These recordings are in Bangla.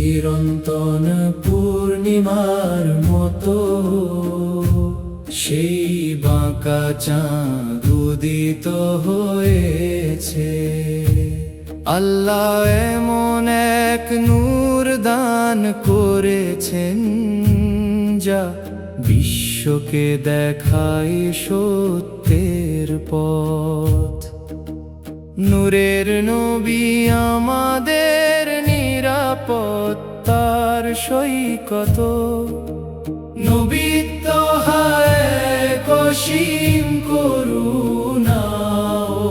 চিরন্তন পূর্ণিমার মতো সেই বাঁকা চাঁদ উদিত হয়েছে। আল্লাহ এমন এক নূর দান করেছেন যা বিশ্বকে দেখায় সত্যের পথ। নূরের নবী আমাদের নিরাপত্তার সৈকত। নবীত্ব হায় অসীম করুণা ও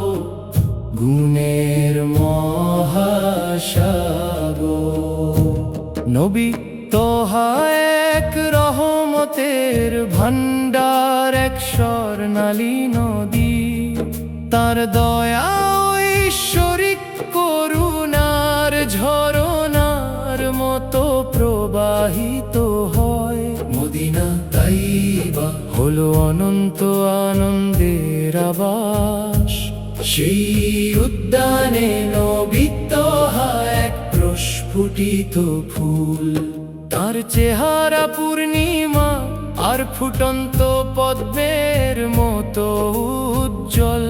গুণের মহাসাগর। নবী তোহায় এক রহমতের ভান্ডার, এক স্বর্ণালী নদী। তার দয়া ঐশ্বরিক করুণার ঝরনার মতো প্রবাহিত হয়। মদিনা তাইবা হলো অনন্ত আনন্দের আবাস। সেই উদ্যানে নবী তোহা এক প্রস্ফুটিত ফুল। তার চেহারা পূর্ণিমা আর ফুটন্ত পদ্মের মতো উজ্জ্বল।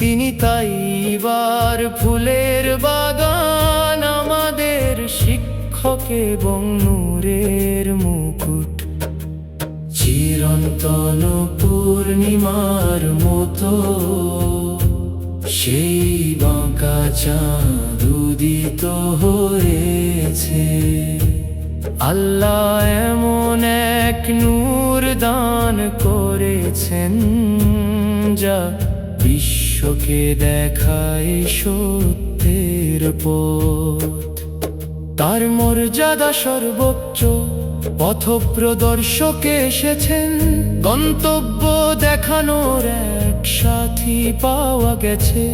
তিনি তাইবার ফুলের বাগান, আমাদের শিক্ষক এবং নূরের মুকুট। চিরন্তন পূর্ণিমার মতো সেই বাঁকা চাঁদ উদিত হয়েছে। আল্লাহ এমন এক নূর দান করেছেন যা বিশ্বকে দেখায় সত্যের পথ। তার মর্যাদা সর্বোচ্চ, পথপ্রদর্শক এসেছেন। গন্তব্য দেখানোর এক সাথী পাওয়া গেছে।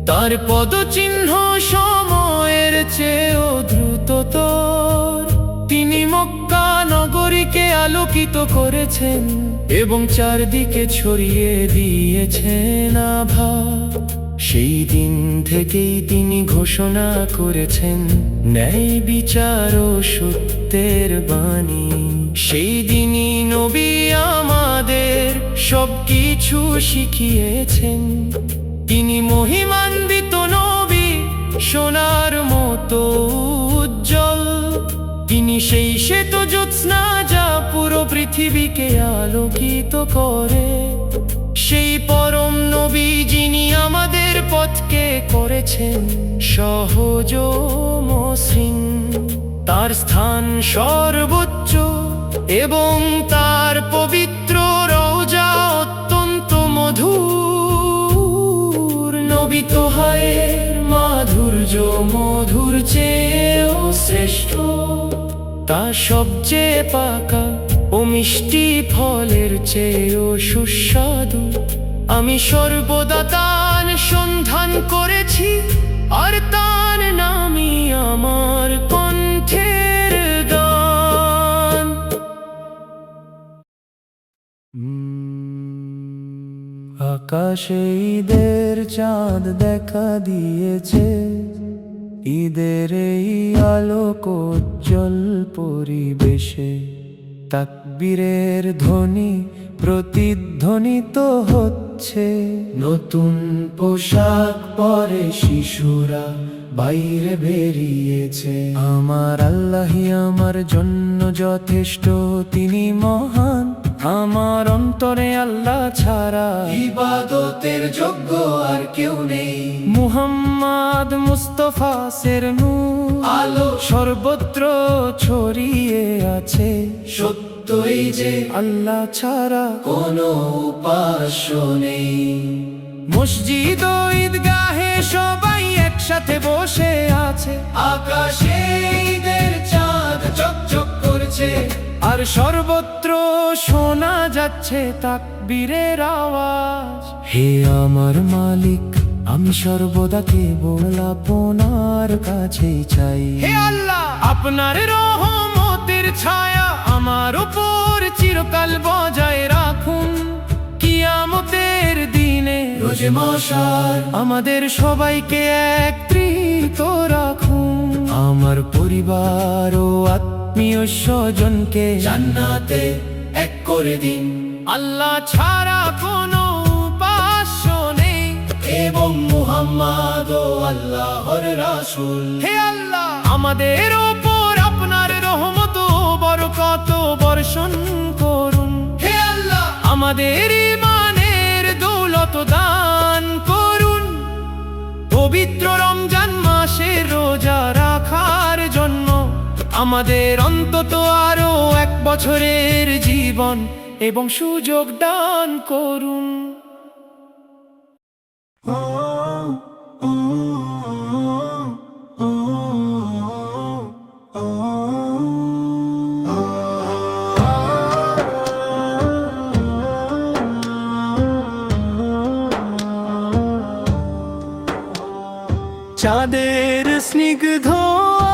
তার পদচিহ্ন সময়ের চেয়েও দ্রুততর। তিনি মক্কা নগরীকে আলোকিত করেছেন এবং চারদিকে ছড়িয়ে দিয়েছেন আভা। সেই দিন থেকেই তিনি ঘোষণা করেছেন ন্যায় বিচার ও সত্যের বাণী। সেই দিনই নবী আমাদের সবকিছু শিখিয়েছেন। তিনি মহিমান্বিত নবী, সোনার মতো উজ্জ্বল। তিনি সেই শ্বেত জ্যোৎস্না যা পুরো পৃথিবীকে আলোকিত করে। সেই পরম নবী যিনি আমাদের পথকে করেছেন সহজ ও মসৃণ। তার স্থান সর্বোচ্চ এবং তার পবিত্র রওজা অত্যন্ত মধুর। নবী তোহায়ের মাধুর্য মধুর চেয়েও শ্রেষ্ঠ। তা সবচেয়ে পাকা ও মিষ্টি ফলের চেয়েও সুস্বাদু। আমি সর্বদা তার সন্ধান করেছি, আর তার নামই আমার কণ্ঠের গান। আকাশে ঈদের চাঁদ দেখা দিয়েছে। ঈদের এই আলোকোজ্জ্বল পরিবেশে তাকবীরের ধ্বনি প্রতিধ্বনিত হচ্ছে। নতুন পোশাক পরে শিশুরা বাইরে বেরিয়েছে। আমার আল্লাহই আমার জন্য যথেষ্ট, তিনি মহান। আমার অন্তরে আল্লাহ ছাড়া ইবাদতের যোগ্য আর কেউ নেই। মুহাম্মদ মুস্তাফা সের নূর আলো সর্বত্র ছড়িয়ে আছে। সত্যই যে আল্লাহ ছাড়া কোনো উপাস্য নেই। মসজিদ ও ঈদগাহে সবাই একসাথে বসে আছে। আকাশে ঈদের চাঁদ চকচক করছে, আর সর্বত্র শোনা যাচ্ছে তাকবীরের আওয়াজ। হে আমার মালিক, আমি সর্বদা কেবল আপনার কাছেই চাই। হে আল্লাহ, আপনার রহমতের ছায়া আমার উপর চিরকাল বজায় রাখুন। কিয়ামতের দিনে রোজে মাশার আমাদের সবাইকে একত্রিত রাখুন। আমার পরিবার ও আত্মীয় স্বজনকে জান্নাতে এক করে দিন। আল্লাহ ছাড়া কোনো উপাস্য নেই এবং মুহাম্মদ ও আল্লাহর রাসূল। হে আল্লাহ, আমাদের উপর আপনার রহমত ও বরকত বর্ষণ করুন। হে আল্লাহ, আমাদের ঈমানের দৌলত দান করুন। পবিত্র রমজান মাসের রোজা রাখার জন্য আমাদের অন্তত আরো 1 বছরের জীবন এবং সুযোগ দান করুন। চাঁদের স্নিগ্ধ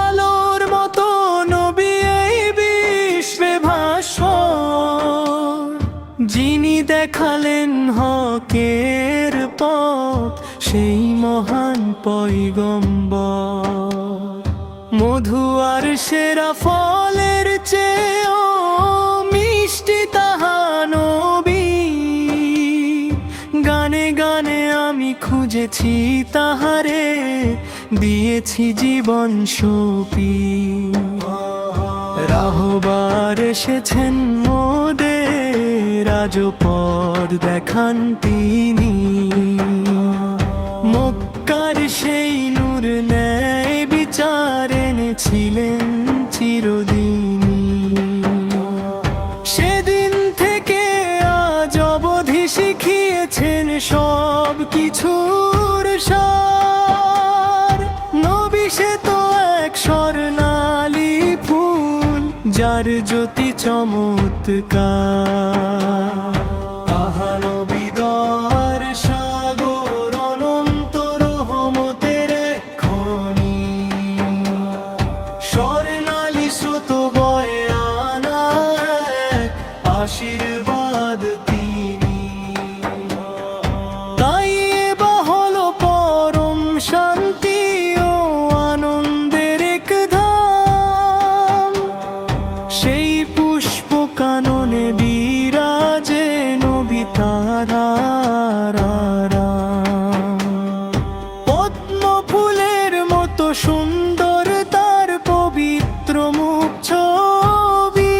আলোর মতো নবী এই বিশ্বে ভাস্বর, যিনি দেখালেন হকের পথ, সেই মহান পয়গম্বর। মধু আর সেরা ফলের চেয়েও মিষ্টি তাহা নবী, গানে গানে আমি খুঁজেছি তাহারে, দিয়েছি জীবন সঁপি। রাহবার এসেছেন মোদের, আজও পথ দেখান তিনি। মক্কার সেই নূর ন্যায় বিচার এনেছিলেন চিরদিনই। সেদিন থেকে আজ অবধি শিখিয়েছেন সব কিছুর সার। নবী সে তো এক স্বর্ণালী ফুল, যার জ্যোতি চমৎকার। আহা নবী দয়ার সাগর, অনন্ত রহমতের খনি। স্বর্ণালী স্রোত বয়ে আনা এক আশীর্বাদ তিনি। তাই বা হলো পরম শান্তি ও আনন্দের এক ধাম। সেই পুষ্প কাননে বিরাজে নবী তারার আরাম। পদ্ম ফুলের মতো সুন্দর তার পবিত্র মুখ ছবি,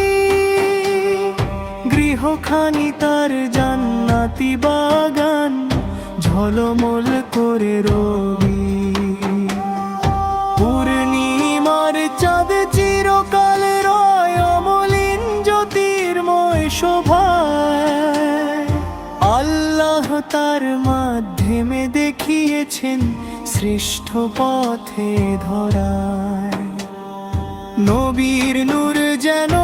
গৃহখানি তার জান্নাতি বাগান, ঝলমল করে রবি। পূর্ণিমার চাঁদ চিরকাল রয় অমলিন জ্যোতির্ময় শোভায়। আল্লাহ তার মাধ্যমে দেখিয়েছেন শ্রেষ্ঠ পথে ধরায়। নবীর নূর যেন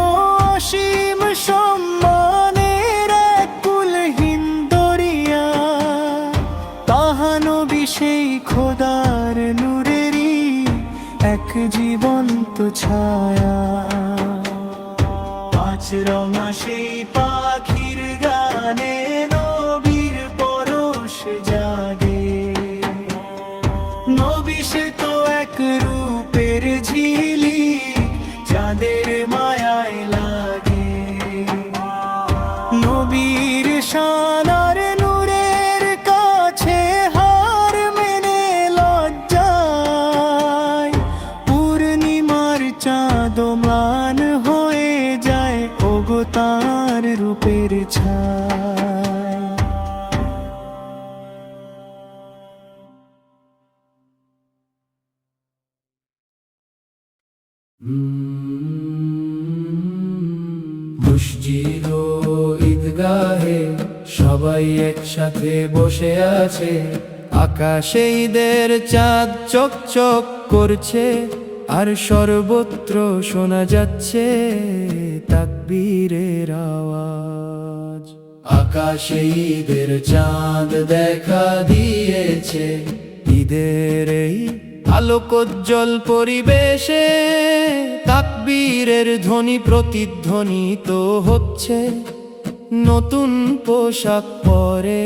অসীম সম্মানের এক কুলহীন দরিয়া, তাহা নবী সেই খোদার নূরেরই এক জীবন্ত ছায়া। 5 রঙা সেই পাখির গানে নবীর পরশ জাগে। নবী সে তো এক রূপের ঝিলিক, চাঁদের মায়ায় লাগে। নবীর শানার নূরের কাছে হার মেনে লজ্জায়। পূর্ণিমার চাঁদ ম্লান হয়ে যায়, ওগো তার রূপের ছায়। মসজিদ ও ঈদগাহে সবাই একসাথে বসে আছে। আকাশে ঈদের চাঁদ চকচক করছে, আর সর্বত্র শোনা যাচ্ছে তাকবীরের আওয়াজ। আকাশে ঈদের চাঁদ দেখা দিয়েছে, ঈদের এই আলোকোজ্জ্বল পরিবেশে তাকবীরের ধ্বনি প্রতিধ্বনিত হচ্ছে। নতুন পোশাক পরে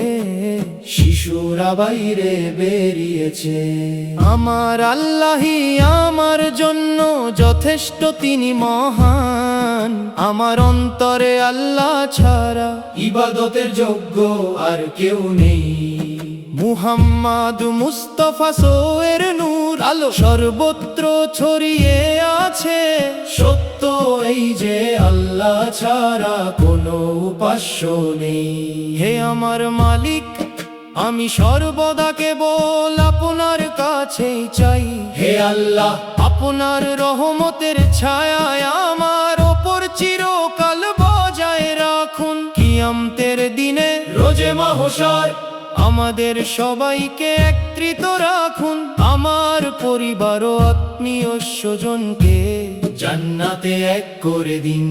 শিশুরা বাইরে বেরিয়েছে। আমার আল্লাহই আমার জন্য যথেষ্ট, তিনি মহান। আমার অন্তরে আল্লাহ ছাড়া ইবাদতের যোগ্য আর কেউ নেই। মুহাম্মদ মুস্তাফা সোয়ের নূর আলো সর্বত্র ছড়িয়ে আছে। সত্য এই যে আল্লাহ ছাড়া কোনো উপাস্য নেই। হে আমার মালিক, আমি সর্বদা কেবল আপনার কাছেই চাই। হে আল্লাহ, আপনার রহমতের ছায়ায় আমার ওপর চিরকাল বজায় রাখুন। কিয়ামতের দিনে রোজে মাহশার আমাদের সবাইকে একত্রিত রাখুন। আমার পরিবার ও আত্মীয় স্বজনকে জান্নাতে এক করে দিন।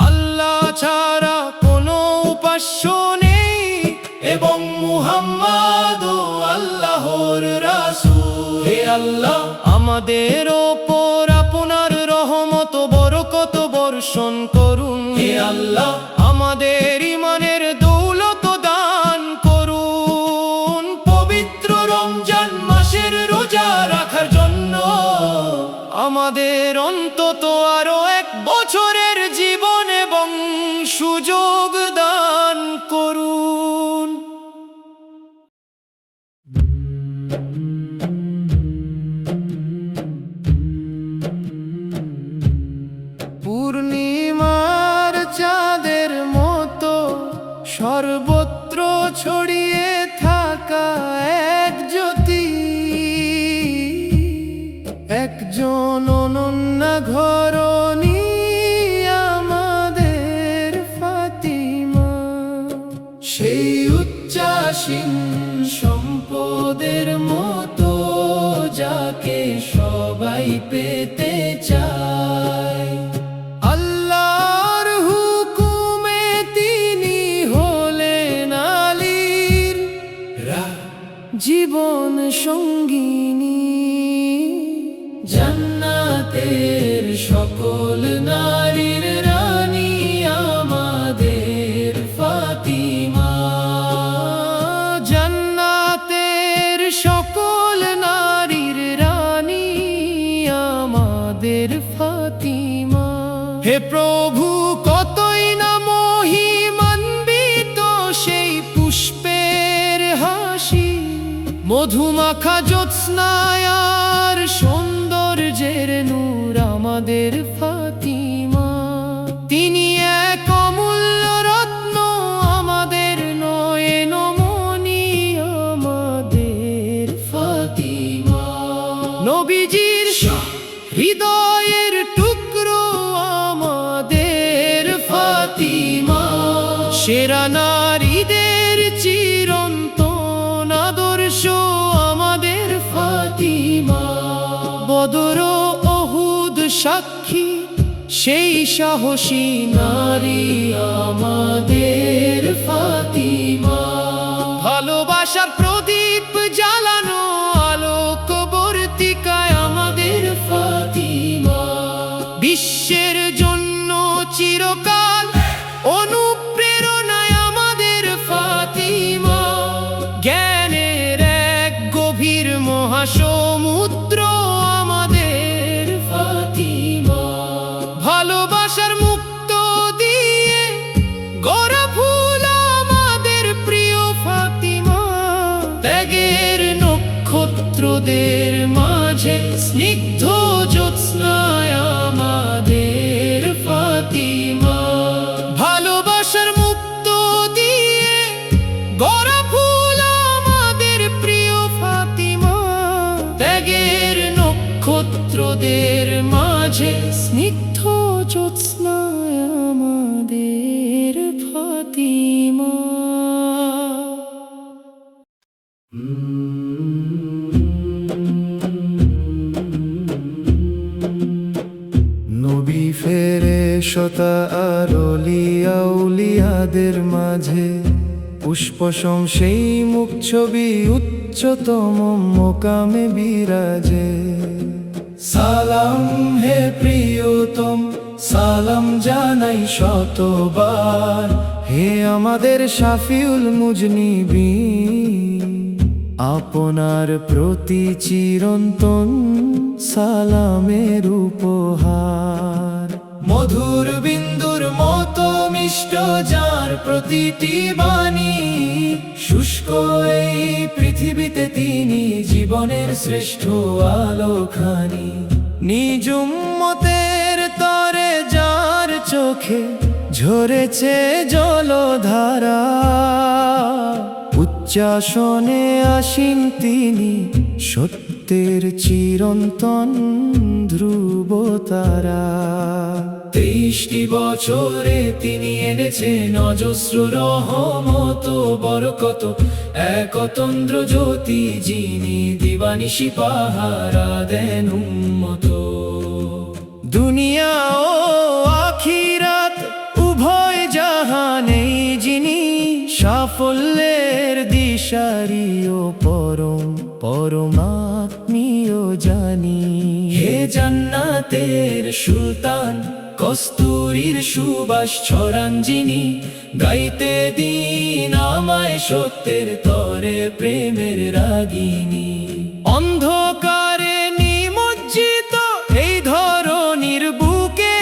আল্লাহ ছাড়া কোনো উপাস্য নেই এবং মুহাম্মদ আল্লাহর রাসূল। হে আল্লাহ, আমাদের ওপর আপনার রহমত ও বরকত বর্ষণ করুন। হে আল্লাহ, আমাদের ঈমানের দৌলত দান করুন। পবিত্র রমজান মাসের রোজা রাখার জন্য আমাদের অন্তত আরো 1 বছরের জীবন এবং সুযোগ দান করুন। পূর্ণিমার চাঁদের মতো সর্বত্র ছড়িয়ে থাকা এক জ্যোতি, একজন অনন্যা ঘরণী আমাদের ফাতিমা। সেই উচ্চাসীন সম্পদের মতো যাকে সবাই পেতে চায়। আল্লাহর হুকুমে তিনি হলেন আলীর জীবন সঙ্গিনী। জান্নাতের সকল নারীর রানী আমাদের ফাতিমা। জান্নাতের সকল নারীর রানী আমাদের ফাতিমা। হে প্রভু, কতই না মহিমান্বিত সেই পুষ্পের হাসি। মধুমাখা জ্যোৎস্নায় আর সৌন্দর্যের নূর আমাদের ফাতিমা। তিনি এক অমূল্য রত্ন, আমাদের নয়নমণি আমাদের ফাতিমা। নবীজির হৃদয়ের টুকরো আমাদের ফাতিমা। সেরা নারীদের চিরন্তন আদর্শ আমাদের ফাতিমা। বদর ও উহুদ সাক্ষী সেই সাহসী নারী আমাদের ফাতিমা। ভালোবাসার প্রদীপ জ্বালানো আলোকবর্তিকায় আমাদের ফাতিমা। বিশ্বের জন্য চিরকাল অনুপ্রেরণায় আমাদের ফাতিমা। জ্ঞানের এক গভীর মহাসমুদ্র আমাদের ফাতিমা। ভালোবাসার মুক্ত দিয়ে গড়া ফুল আমাদের প্রিয় ফাতিমা। ত্যাগের নক্ষত্রদের মাঝে স্নিগ্ধ জ্যোৎস্নায় আমাদের ফাতিমা। ভালোবাসার মুক্ত দিয়ে গড়া ফুল আমাদের প্রিয় ফাতিমা। ত্যাগের নক্ষত্রদের মাঝে স্নিগ্ধ জ্যোৎস্নায় আমাদের ফাতিমা। নবী ফেরেশতা আর অলিয়া উলিয়াদের মাঝে পুষ্পসম সেই মুখ ছবি উচ্চতম মোকামে বিরাজে। সালাম হে প্রিয়তম, সালাম জানাই শতবার। হে আমাদের শাফিউল মুজনিবি, আপনার প্রতি চিরন্তন সালামের উপহার। মধুর বিন্দুর মতো মিষ্ট যার প্রতিটি বাণী, শুষ্ক এই পৃথিবীতে তিনি জীবনের শ্রেষ্ঠ আলোখানি। নিজ উম্মতের তরে যার চোখে ঝরেছে জলধারা, উচ্চাসনে আসীন তিনি সত্যের চিরন্তন ধ্রুবতারা। ৩০টি বছরে তিনি এনেছেন অজস্র রহমত বরকত, এক অতন্দ্র জ্যোতি যিনি দিবানিশি পাহারা দেন উম্মত। দুনিয়া ও আখিরাত উভয় জাহানেই যিনি সাফল্যের দিশারি ও পরমাত্মীয় জানি। হে জান্নাতের সুলতান, কস্তুরীর সুবাস ছড়ান যিনি, গাইতে দিন আমায় সত্যের তরে প্রেমের রাগিনী। অন্ধকারে নিমজ্জিত এই ধরনীর বুকে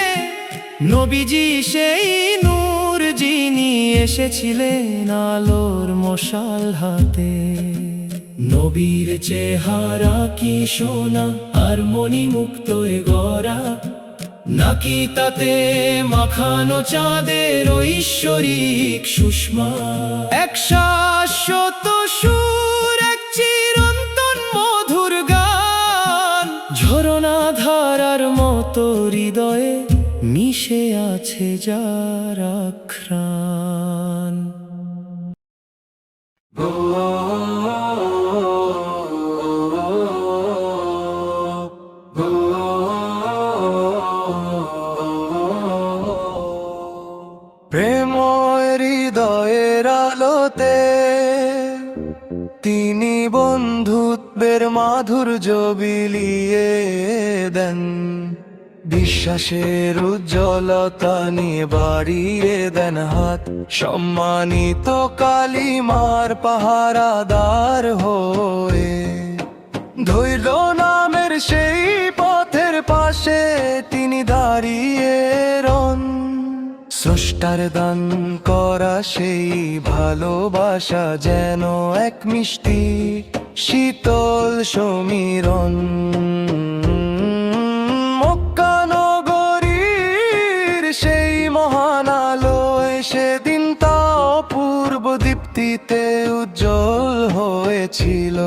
নবীজি সেই নূর যিনি এসেছিলেন আলোর মশাল হাতে। নবীর চেহারা কি সোনা আর মণিমুক্ত গড়া, নাকি তাতে মাখানো চাঁদের ঐশ্বরিক সুষমা? এক শাশ্বত সুর, এক চিরন্তন মধুর গান, ঝরনা ধারার মতো হৃদয়ে মিশে আছে যার আঘ্রাণ। প্রেম হৃদয়ের আলোতে তিনি বন্ধুত্বের মাধুর্য বিলিয়ে দেন, বিশ্বাসের উজ্জ্বলতা নিয়ে বাড়িয়ে দেন হাত, সম্মানিত কালিমার পাহারাদার হয়ে। ধৈর্য নামের সেই পথের পাশে তিনি দাঁড়িয়ে রন, স্রষ্টার দান করা সেই ভালোবাসা যেন এক মিষ্টি শীতল সমীরণ। মক্কা নগরীর সেই মহান আলোয় সেদিন তা অপূর্ব দীপ্তিতে উজ্জ্বল হয়েছিল।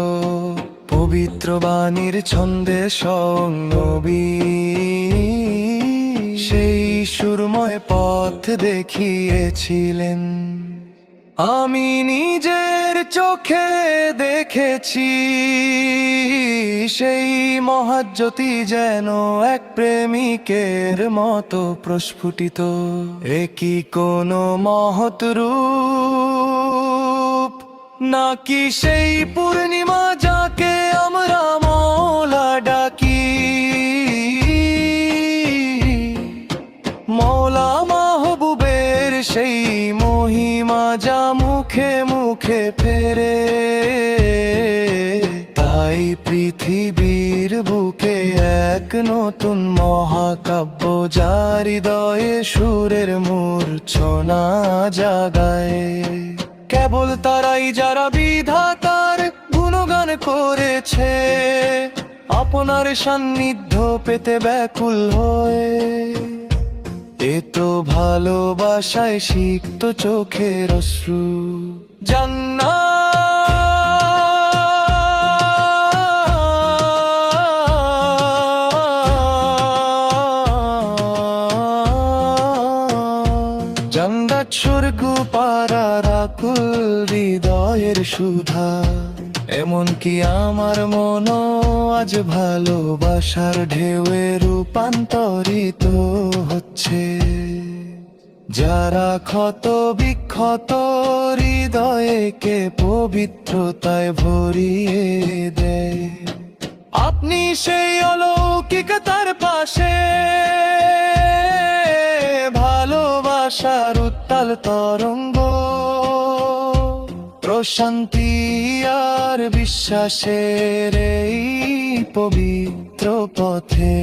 পবিত্র বাণীর ছন্দে স্বয়ং নবী সেই সুরময় পথ দেখিয়েছিলেন। আমি নিজের চোখে দেখেছি সেই মহাজ্যোতি যেন এক প্রেমিকের মতো প্রস্ফুটিত। একই কোনো মহৎ রূপ, নাকি সেই পূর্ণিমা যাকে আমরা মওলা ডাকি? মওলা মাহবুবের সেই মহিমা যা মুখে মুখে ফেরে, তাই পৃথিবীর বুকে এক নতুন মহাকাব্য যার হৃদয়ে সুরের মূর্ছনা জাগায়। কেবল তারাই যারা বিধাতার গুণগান করেছে, আপনার সান্নিধ্য পেতে ব্যাকুল হয়ে। এ তো ভালোবাসায় সিক্ত চোখের অশ্রু। জান্নাত স্বর্গ পারার আকুল হৃদয়ের সুধা, এমনকি আমার মনও আজ ভালোবাসার ঢেউয়ে রূপান্তরিত হচ্ছে। যারা ক্ষত বিক্ষত হৃদয়কে পবিত্রতায় ভরিয়ে দেয়, আপনি সেই অলৌকিকতার পাশে ভালোবাসার উত্তাপ উত্তাল তরঙ্গ, প্রশান্তি আর বিশ্বাসের এই পবিত্র পথে।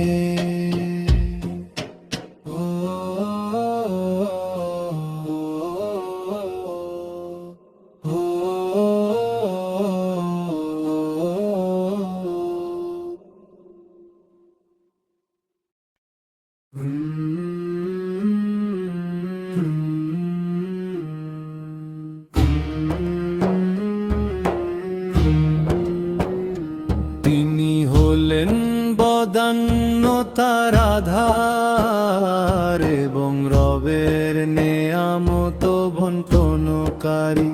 তিনি হলেন বদান্যতার আধার এবং রবের নেয়ামত বন্টনকারী।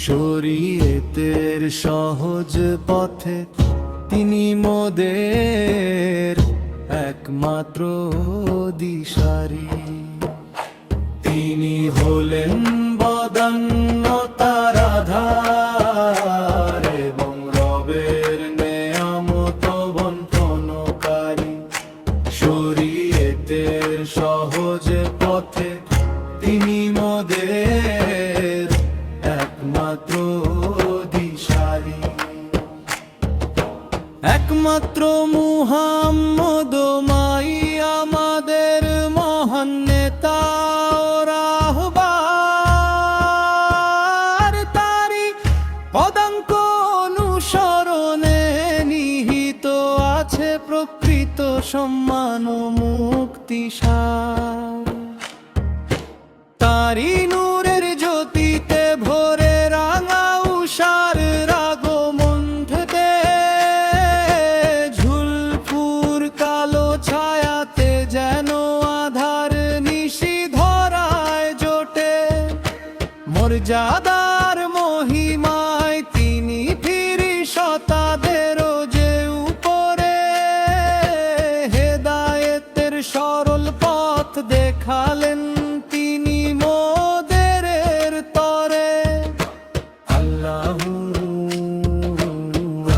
শরীয়তের সহজ পথে তিনি মোদের একমাত্র দিশারি। তিনি হলেন বদান্যতার আধার এবং রবের নেয়ামত বন্টনকারী। শরীয়তের সহজ পথে তিনি মোদের একমাত্র দিশারি। একমাত্র মুহাম্মদ মাই আমাদের মহান নেতা ও রাহবার। তারি পদাঙ্ক অনুসরণে নিহিত আছে প্রকৃত সম্মান ও মুক্তিসার। তারি নূরের জ্যোতিতে ভরে রাঙা উষার আগমন থেকে ঝুলফুর কালো ছায়াতে যেন আধার নিশি ধরায় জোটে। মর্যাদার মহিমায় তিনি ফিরিশতাদেরও যে উপরে হেদায়েতের সরল পথ দেখালেন তিনি মোদের তরে। আল্লাহু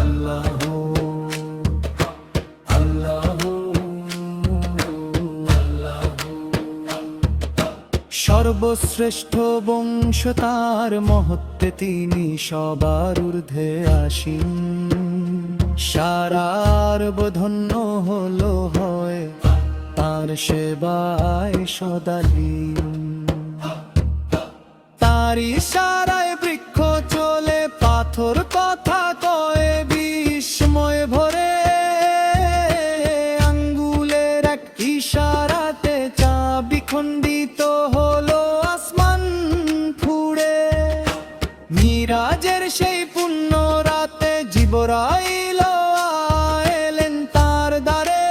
আল্লাহু আল্লাহু আল্লাহু। সর্বশ্রেষ্ঠ বংশ তার মহত্বে তিনি সবার ঊর্ধ্বে আসীন। সারার বধন্য হলো হয় তার সেবায় সদালীন। তার ইশারায় বৃক্ষ চলে, পাথর কথা কয়ে বিস্ময় ভরে। আঙ্গুলের এক ইশারাতে চাবি খণ্ডিত হলো আসমান ফুড়ে। মিরাজের সেই পুণ্য রাতে জিবরাইল এলেন তার দ্বারে।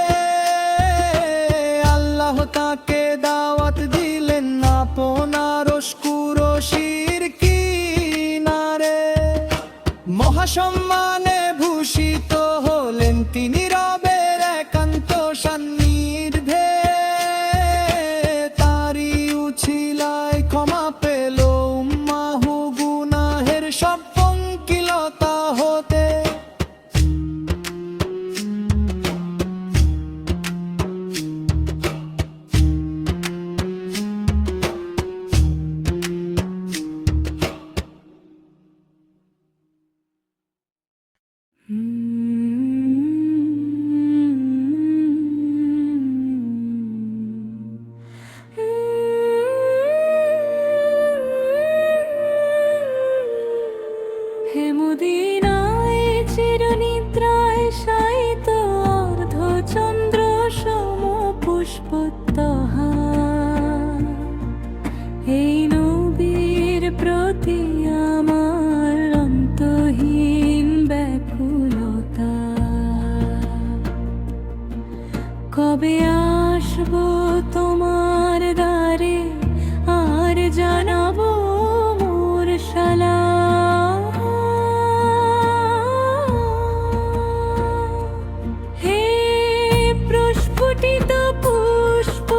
আল্লাহ তাকে দাওয়াত দিলেন আপনার অস্কুরশির কিনারে। মহাসম্মানে ভূষিত হলেন তিনি রবের একান্ত সান্নিধ্যে। তারি উছিলায় ক্ষমা পেল উম্মাহু গুনাহের সব পঙ্কিলতা হতে। হে মদিনায় চিরনিদ্রায় শায়িত অর্ধচন্দ্র সম পুষ্পোত্তহার। এই নবীর প্রতি আমার অন্তহীন ব্যাকুলতা। কবে আসবো তোমার দ্বারে আর জানাবো মোর সালাম। হে প্রস্ফুটিত পুষ্প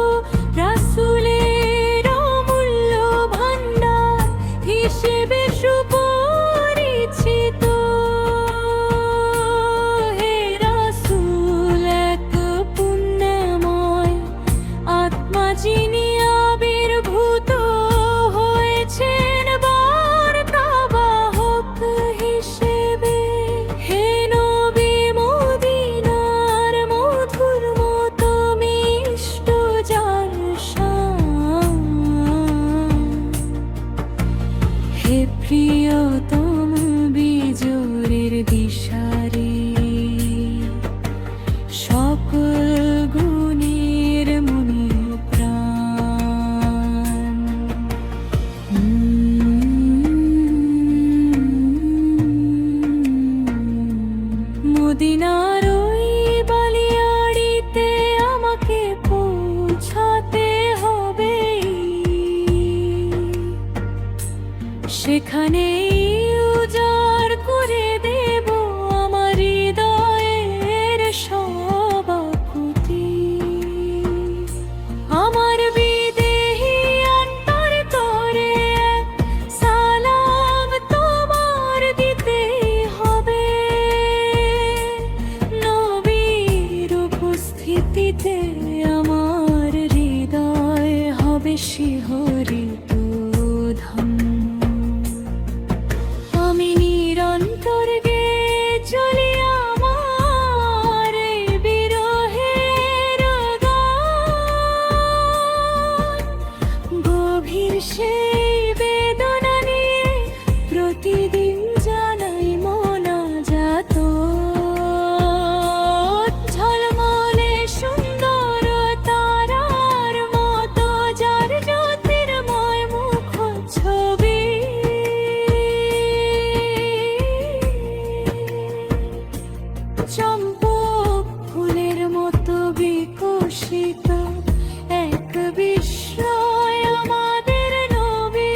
রাসূলের অমূল্য ভান্ডার হিসেবে সুপরিচিত। হে রাসূল এক পুণ্যময় আত্মা যিনি আবির্ভূত সেখানে উজাড় করে দেব আমার হৃদয়ের সব আকুতি। আমার বিদেহী অন্তর তোরে সালাম তোমার দিতেই হবে। নবীর উপস্থিতিতে আমার হৃদয় হবে শিহরিত ধন্য। আমি নিরন্তর গেয়ে চলি আমার এই বিরহের গান। গভীর সেই বেদনা নিয়ে প্রতিদিন জানাই মোনাজাত। ঝলমলে সুন্দর তারার মতো যার জ্যোতির্ময় মুখ ছবি। চম্পক ফুলের মতো বিকশিত এক বিস্ময় আমাদের নবী।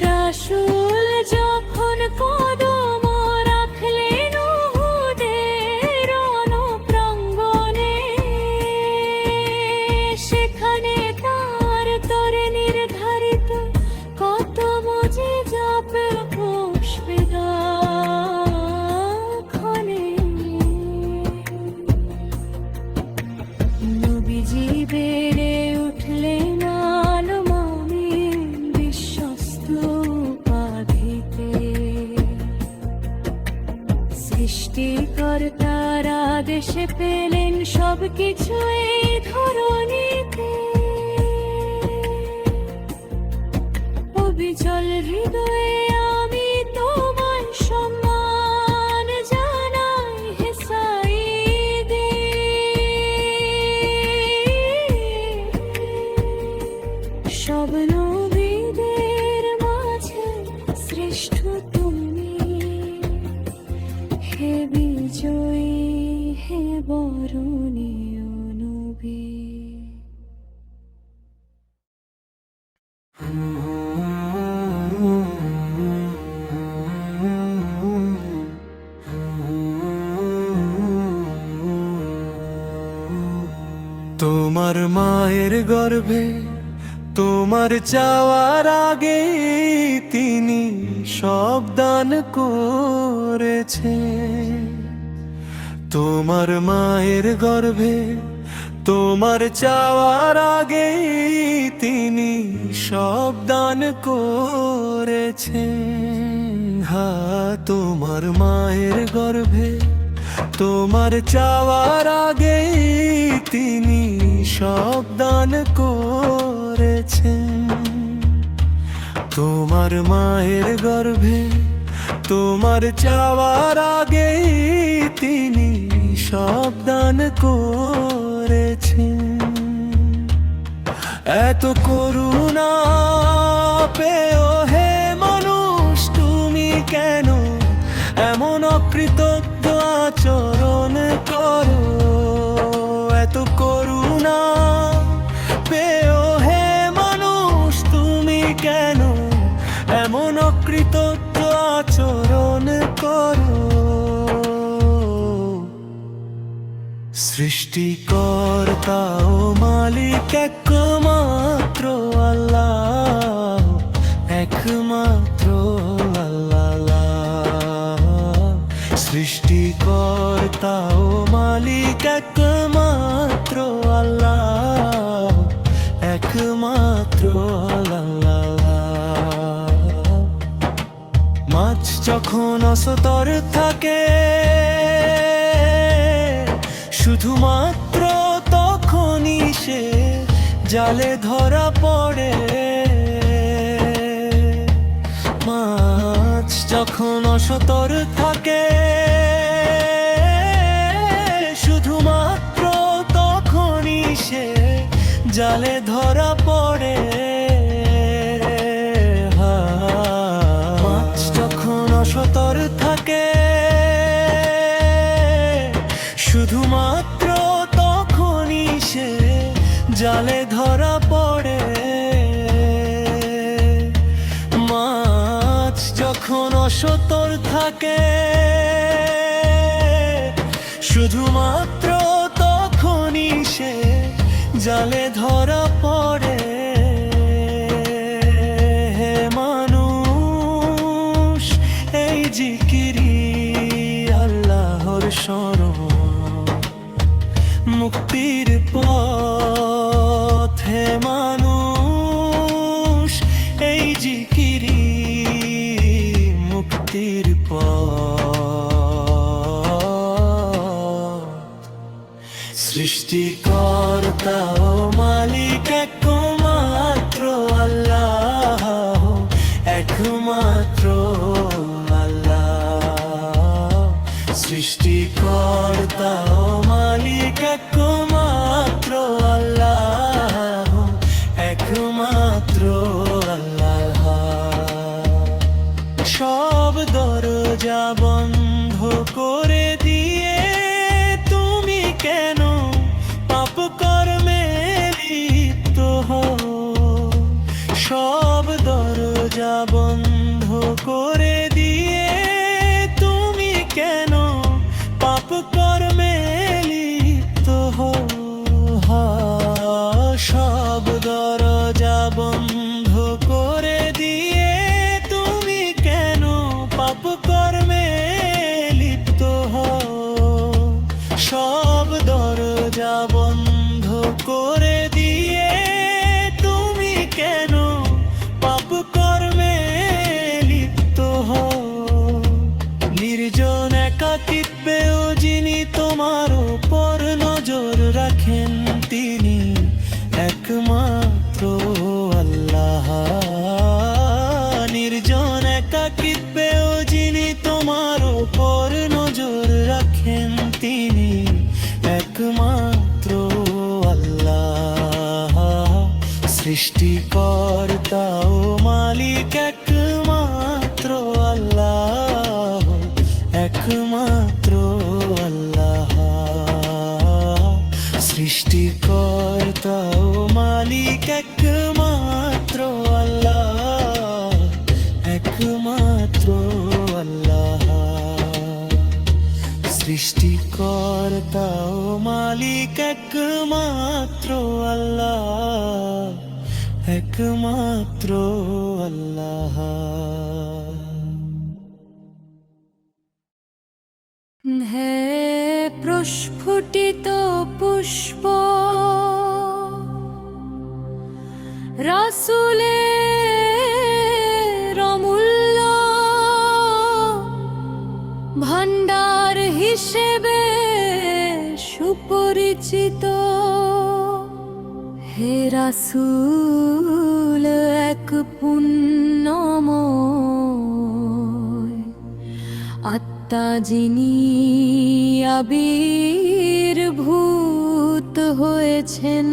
রাসূল যখন কদম রাখলেন উহুদের রণপ্রাঙ্গণে, সেখানে তার তরে নির্ধারিত কত মুজিজা পেল পুষ্পে নবীজি বেড়ে উঠলেন আলমামিন বিশ্বস্ত উপাধিতে। সৃষ্টিকর্তার আদেশে পেলেন সবকিছু এই ধরণীতে। অবিচল হৃদয়ে আমি তোমায় সম্মান জানাই হে সাঈদী। সব নবীদের মাঝে শ্রেষ্ঠ তুমি, হে বিজয়ী হে বরণীয় নবী। তোমার মায়ের গর্ভে তোমার চাওয়ার আগে তিনি সব দান করেছে। তোমার মায়ের গর্ভে তোমার চাওয়ার আগে তিনি সব দান করেছে। হা তোমার মায়ের গর্ভে তোমার চাওয়ার আগে তিনি সব দান করেছেন। তোমার মায়ের গর্ভে তোমার চাওয়ার আগে তিনি সব দান করেছেন। এত করুণা পেও হে মানুষ তুমি কেন এমন অকৃতজ্ঞ আচরণ করো। এত করুণা পেও হে মানুষ তুমি কেন এমন অকৃতজ্ঞ আচরণ করো। সৃষ্টিকর্তা ও মালিক একমাত্র আল্লাহ, একমাত্র আল্লাহ। সৃষ্টিকর্তা ও মালিক একমাত্র আল্লাহ, একমাত্র আল্লাহ। মাছ যখন অসতর থাকে শুধুমাত্র তখনই সে জালে ধরা পড়ে। মাছ যখন অসতর থাকে শুধুমাত্র তখনই সে জালে ধরা পড়ে। মাছ যখন অসতর থাকে শুধুমাত্র তখনই সে জালে ধরা পড়ে। তখন অসতর থাকে, শুধুমাত্র তখনই সে জালে ধরা পড়ে। হে মানুষ, এই জিকিরি আল্লাহর শরণ, মুক্তির পথ। হে মানুষ, এই জিকিরি মুক্তির পথ। সৃষ্টিকর্তা ও মালিক একমাত্র আল্লাহ, একমাত্র আল্লাহ। সৃষ্টিকর্তা ও মালিক একমাত্র আল্লাহ, একমাত্র আল্লাহ। সব দরজা বন্ধ করে দিয়ে তুমি কেন পাপ কর্মে লিপ্ত হও? সব দরজা বন্ধ করে দিয়ে তুমি কেন পাপ কর্মে লিপ্ত হও? সব দরজা বন্ধ করে দিয়ে তুমি কেন পাপ কর্মে লিপ্ত হও? সব দরজা বন্ধ করে দিয়ে তুমি কেন পাপ কর্মে লিপ্ত হও? নির্জন একাকিত্বেও যিনি তোমার উপর নজর রাখেন, তিনি একমাত্র আল্লাহ। নির্জন একাকিত্বেও যিনি তোমার উপর নজর রাখেন, তিনি একমাত্র আল্লাহ। সৃষ্টিকর্তা ও মালিক একমাত্র আল্লাহ, একমাত্র আল্লাহ। সৃষ্টিকর্তা ও মালিক একমাত্র আল্লাহ, একমাত্র আল্লাহ। সৃষ্টিকর্তা ও মালিক একমাত্র আল্লাহ, একমাত্র আল্লাহ। হে প্রস্ফুটিত পুষ্প রাসূলের অমূল্য ভান্ডার হিসেবে সুপরিচিত। হে রাসূল এক পুণ্যময় আত্মা, যিনি আবির্ভূত হয়েছেন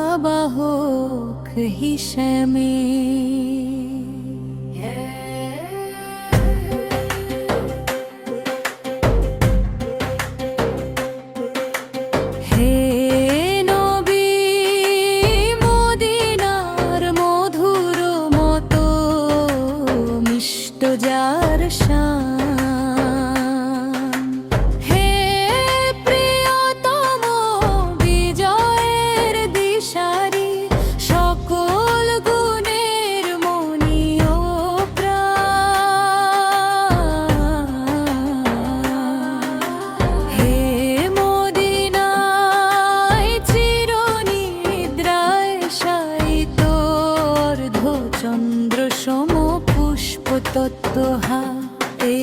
বার্তাবাহক হিসেবে। হে নবী, মদিনার মধুর মতো মিষ্ট যার শান। হে প্রিয়তম বিজয়ের দিশারি, সকল গুণের মনি ও প্রাণ। হে মদিনায় চিরনিদ্রায় শায়িত অর্ধচন্দ্র সম পুষ্প তত্ত্বহা, এ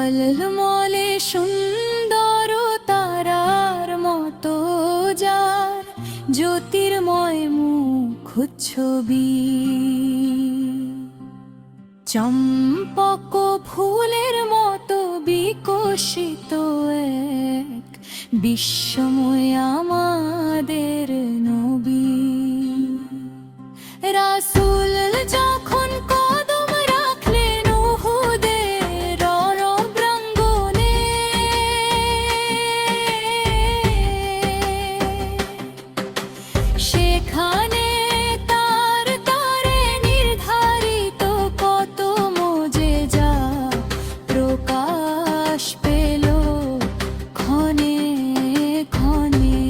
ঝলমলে সুন্দর তারার মতো যার জ্যোতির্ময় মুখ ছবি, চম্পক ফুলের মতো বিকশিত এক বিস্ময় আমাদের নবী। রাসূল যখন কদম রাখলেন উহুদের রণপ্রাঙ্গণে, সেখানে তার তারে নির্ধারিত কত মুজিজা প্রকাশ পেল ক্ষণে ক্ষণে।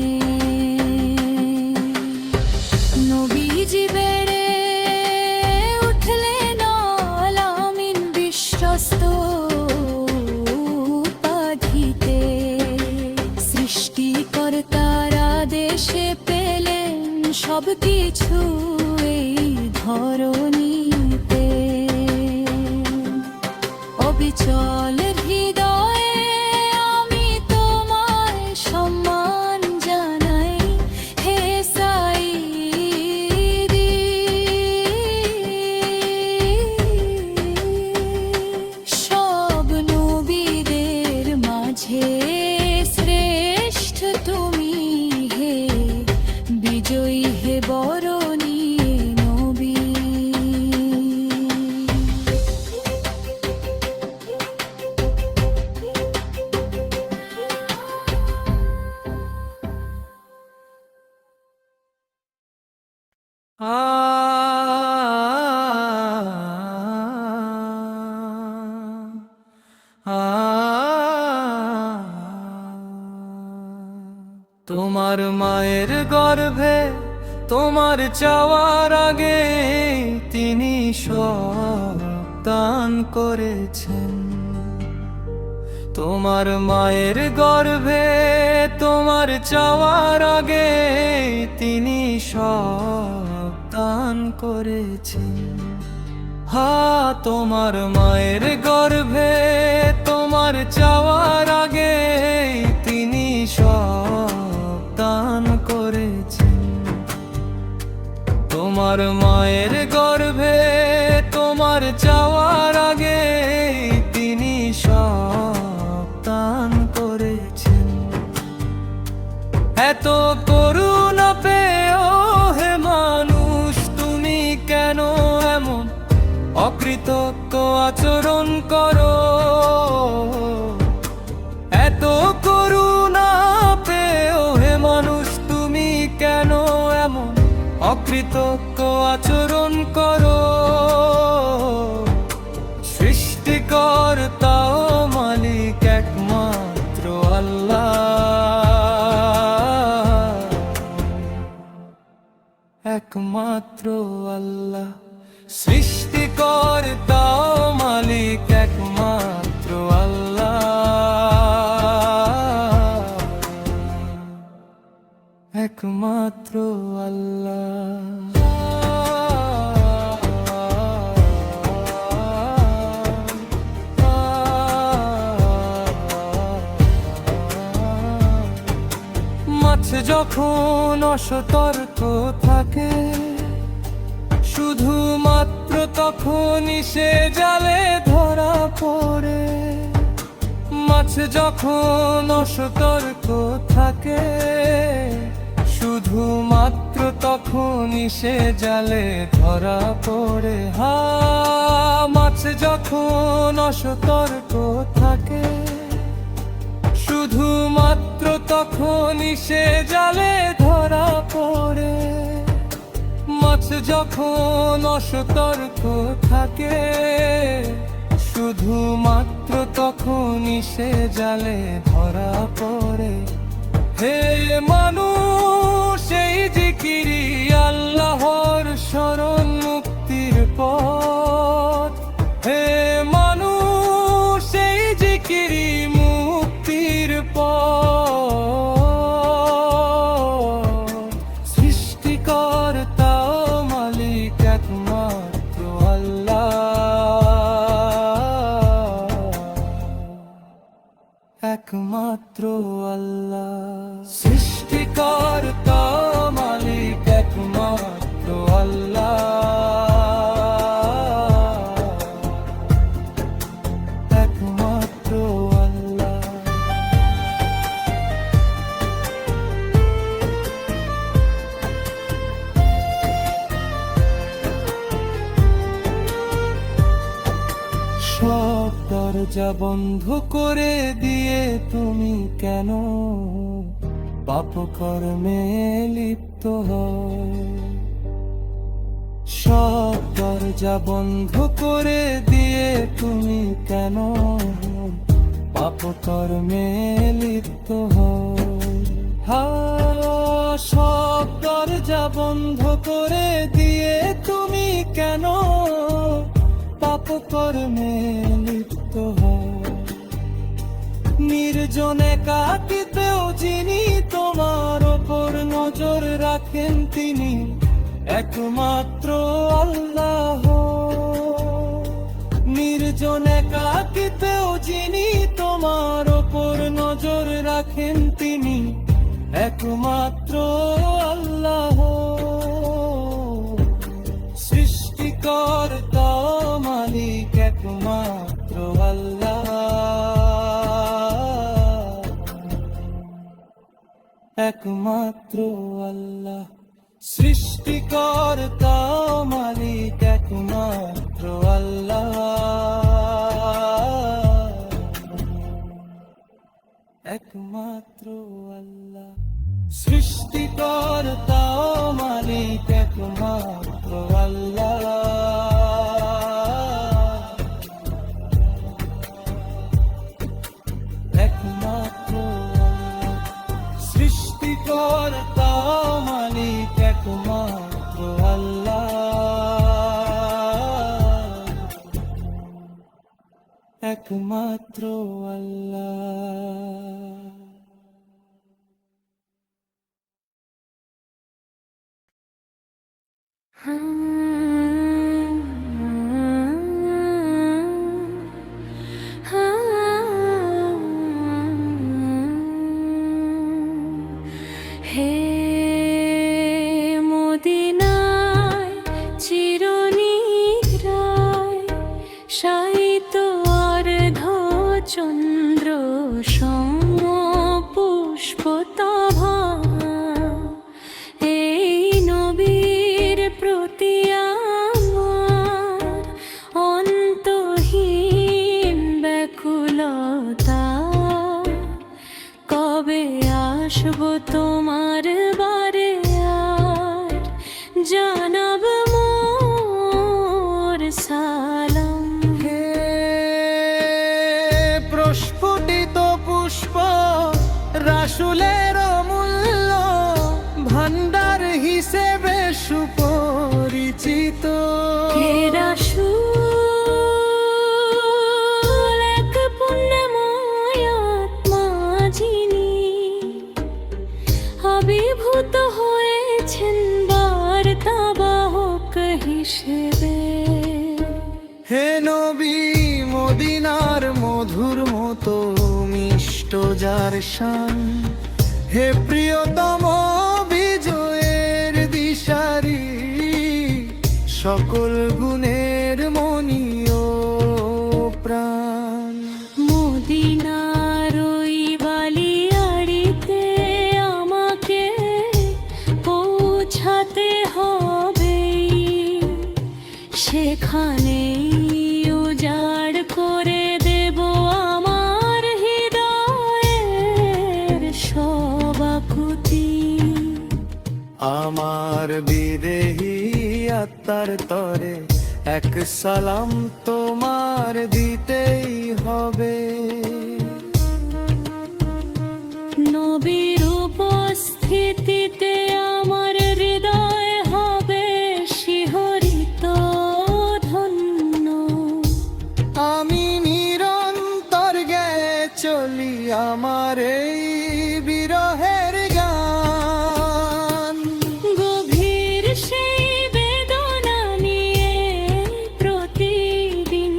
নবীজি বেড়ে উঠলেন আলামিন বিশ্বস্ত উপাধিতে, সৃষ্টিকর্তার আদেশে পেলেন সবকিছু এই ধরণীতে। অবিচল হৃদয়ে আমি তোমায় সম্মান জানাই, হে সাইয়্যিদি। সব নবীদের মাঝে শ্রেষ্ঠ তুমি, হে বিজয়ী, হে বরণী নবী। তোমার মায়ের গর্ভে তোমার চাওয়ার আগে তিনি সব দান করেছেন। তোমার মায়ের গর্ভে তোমার চাওয়ার আগে তিনি সব দান করেছেন। তোমার মায়ের গর্ভে তোমার চাওয়ার আগে তিনি সব দান করেছেন। তোমার মায়ের গর্ভে তোমার চাওয়ার আগে তিনি সব দান করেছেন। এত করুণা পেয়েও হে মানুষ তুমি কেন এমন অকৃতজ্ঞ আচরণ করো? এত করুণা পেয়েও হে মানুষ তুমি কেন এমন অকৃতজ্ঞ আচরণ করো? সৃষ্টিকর্তা ও মালিক একমাত্র আল্লাহ, একমাত্র আল্লাহ। সৃষ্টিকর্তা ও মালিক একমাত্র আল্লাহ, একমাত্র আল্লাহ। মাছ যখন অসতর্ক থাকে শুধুমাত্র তখনই সে জালে ধরা পড়ে। মাছ যখন অসতর্ক থাকে শুধুমাত্র তখনই সে জালে ধরা পড়ে। মাছ যখন অসতর্ক থাকে শুধুমাত্র তখনই সে জালে ধরা পড়ে। মাছ যখন অসতর্ক থাকে শুধুমাত্র তখনই সে জালে ধরা পড়ে। হে মানুষ এই জিকিরি আল্লাহর শরণ মুক্তির পথ। হে মানুষ এই জিকিরি মুক্তির পথ। সৃষ্টিকর্তা ও মালিক একমাত্র আল্লাহ, দরজা বন্ধ করে দিয়ে তুমি কেন পাপ কর্মে লিপ্ত হও? সব দরজা বন্ধ করে দিয়ে তুমি কেন পাপ কর্মে লিপ্ত হও? সব দরজা বন্ধ করে দিয়ে তুমি কেন পাপ কর্মে লিপ্ত হও? নির্জনে কাটিতেও যিনি তোমার ওপর নজর রাখেন তিনি একমাত্র আল্লাহ। নির্জনে কাটিতেও যিনি তোমার ওপর নজর রাখেন তিনি একমাত্র আল্লাহ। সৃষ্টিকর্তা মালিক একমাত্র আল্লাহ, একমাত্র আল্লাহ। সৃষ্টিকর্তা মালিক একমাত্র আল্লাহ, একমাত্র আল্লাহ। সৃষ্টিকর্তা মালিক একমাত্র আল্লাহ, একমাত্র আল্লাহ। সৃষ্টিকর্তা মালিক একমাত্র আল্লাহ, একমাত্র আল্লাহ। হে মদিনায় চিরনিদ্রায় শায়িত অর্ধ চন্দ্র সম পুষ্পতভা, এই নবীর প্রতি আমার অন্তহীন ব্যাকুলতা। কবে আসবো তোমার বারে আর জানাব মোর সালাম। হে প্রস্ফুটিত পুষ্প রাসূলের অমূল্য ভান্ডার হিসেবে সুপরিচিত। হে রাসূল এক পুণ্যময় আত্মা যিনি আবির্ভূত হয়েছেন বার্তাবাহক হিসেবে। হে নবী মদিনার মধুর মতো মিষ্ট যার শান, হে প্রিয়তম বিজয়ের দিশারি সকল গুণের মনি ও প্রাণ। মদিনার ওই বালিয়াড়িতে আমাকে পৌঁছাতে হবে, সেখানেই উজাড় করে দেব আমার হৃদয়ের সব আকুতি। আমার বিদেহী আত্মার তরে এক সালাম তোমার দিতেই হবে। নবীর উপস্থিতিতে আমার হৃদয় হবে শিহরিত ধন্য। আমি নিরন্তর গেয়ে চলি আমার এই বিরহের গান। গভীর সেই বেদনা নিয়ে প্রতিদিন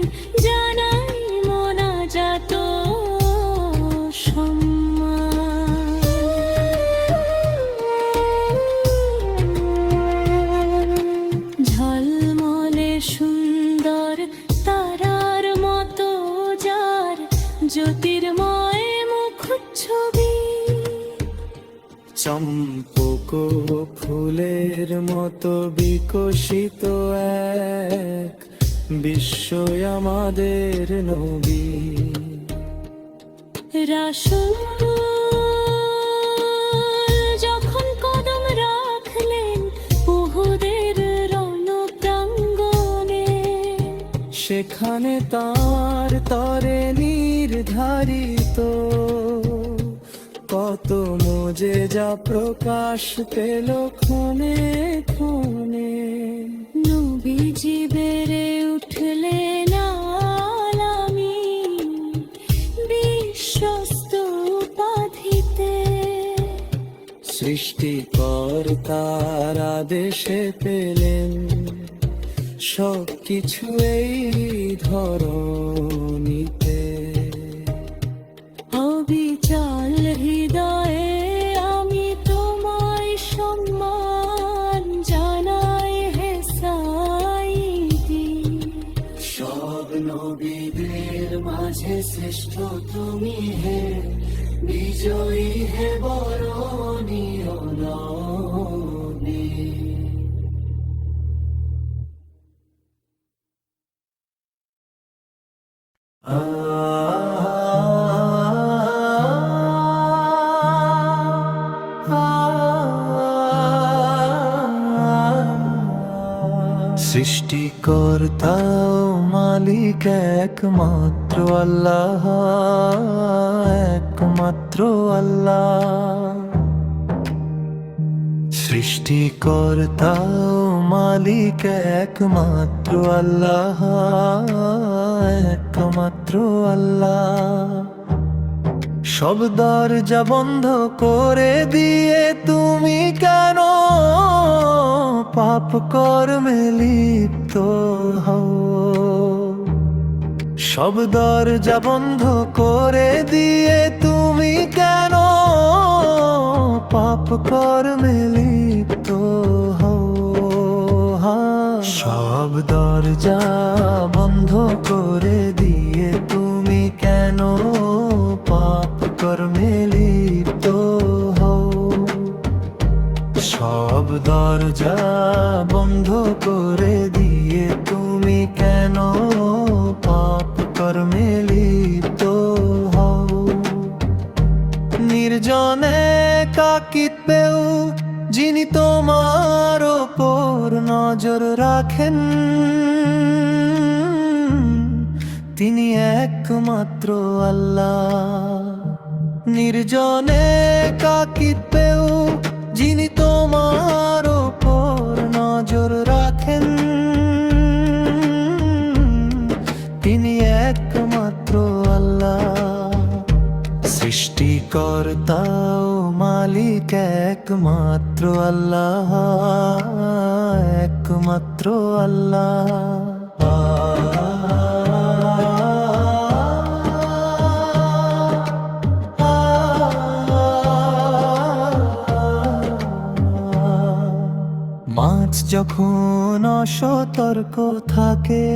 জানাই মোনাজাত সম্মান। ঝলমলে সুন্দর তারার মতো যার জ্যোতির্ময় মুখচ্ছবি, চম্পক ফুলের মতো বিকশিত এক বিশ্বই আমাদের নবী। রাসূল যখন কদম রাখলেন উহুদের রণপ্রাঙ্গণে, সেখানে তার তরে নির্ধারিত কত মোজেজা প্রকাশ পেল ক্ষণে ক্ষণে। নবীজি বেড়ে উঠলেন আলামিন বিশ্বস্ত উপাধিতে। সৃষ্টিকর্তার আদেশে পেলেন সবকিছু এই ধরণীতে। অবিচল হৃদয়ে আমি তোমায় সম্মান জানাই হে সাইদি। সব নবীদের মাঝে শ্রেষ্ঠ তুমি হে, বিজয়ী হে বরণীয় নবী। সৃষ্টিকর্তা ও মালিক একমাত্র আল্লাহ, একমাত্র আল্লাহ। সৃষ্টিকর্তা ও মালিক একমাত্র আল্লাহ, একমাত্র আল্লাহ। সব দরজা বন্ধ করে দিয়ে তুমি কেন পাপ কর্মে লিপ্ত হও? সব দরজা বন্ধ করে দিয়ে তুমি কেন পাপ কর্মে লিপ্ত হও? সব দরজা বন্ধ করে দিয়ে তুমি কেন পাপ কর্মে লিপ্ত হও? সব দরজা বন্ধ করে দিয়ে তুমি কেন পাপ কর্মে লিপ্ত হও? নির্জনে কাকিতেও যিনি তোমার ওপর নজর রাখেন, তিনি একমাত্র আল্লাহ। নির্জনে কাকিতেও যিনি তোমার ওপর নজর রাখেন, তিনি একমাত্র আল্লাহ। সৃষ্টিকর্তা ও মালিক একমাত্র আল্লাহ, একমাত্র আল্লাহ। মাছ যখন অসতর্ক থাকে